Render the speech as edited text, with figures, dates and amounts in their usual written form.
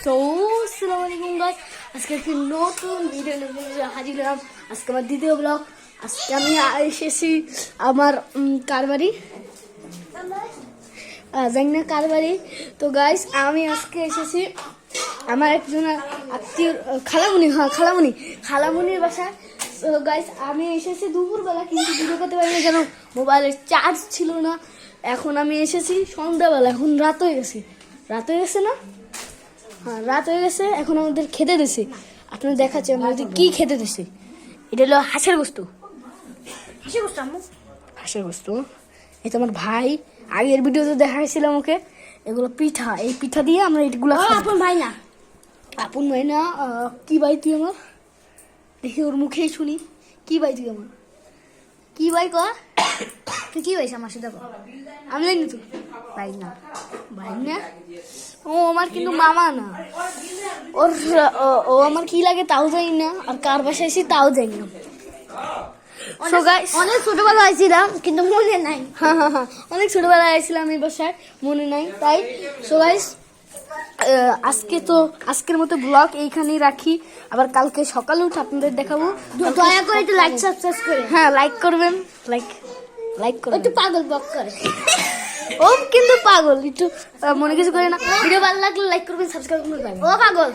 So আসসালামু আলাইকুম guys, আজকে একটি নতুন ভিডিও নিয়ে হাজির হলাম। আজকে আমার দ্বিতীয় ব্লগ। আজকে আমি এসেছি আমার কারবারি জানি না কারবারি। তো গাইস আমি আজকে এসেছি আমার একজন আত্মীয় খালামুনির বাসায়। তো গাইস আমি এসেছি দুপুরবেলা, কিন্তু ভিডিও করতে পারিনি কেন মোবাইলের চার্জ ছিল না। এখন আমি এসেছি সন্ধ্যাবেলা, এখন রাত হয়ে গেছে না? হ্যাঁ, রাত হয়ে গেছে। এখন আমাদের খেতে দিছে, আপনার দেখাচ্ছে আমাদের কি খেতে দিছে। এটা হলো হাঁসের গোস্ত। হাঁসের গোস্ত এটা আমার ভাই আগের ভিডিওতে দেখাইছিলাম ওকে। এগুলো পিঠা, এই পিঠা দিয়ে আমরা এগুলো আপন ভাই না কি ভাই তুই আমার? দেখি ওর মুখেই শুনি। কি ভাই তুই আমার? কি ভাই ক তুই কি ভাইস আমার সাথে? আমি জানি তো ভাই না ও আমার কিন্তু মামা না। ও আমার কি লাগে তাও জানি না, আর কার বাসায় এসেছি তাও জানি না। অনেক ছোটবেলা আইছিলাম কিন্তু মনে নাই। হ্যাঁ, অনেক ছোটবেলায় আইছিলাম এই বাসায়, মনে নাই। তাই সো গাইস আজকের মতো ব্লগ এইখানেই রাখি। আবার কালকে সকালে উঠে আপনাদের দেখাবো। দয়া করে একটু লাইক সাবস্ক্রাইব করে, হ্যাঁ লাইক করবেন। লাইক করবেন। একটু পাগল ব্লগ করে ও কিন্তু পাগল, একটু মনে কিছু করে না। ভিডিও ভালো লাগলে লাইক করবেন, সাবস্ক্রাইব করবেন। ও পাগল।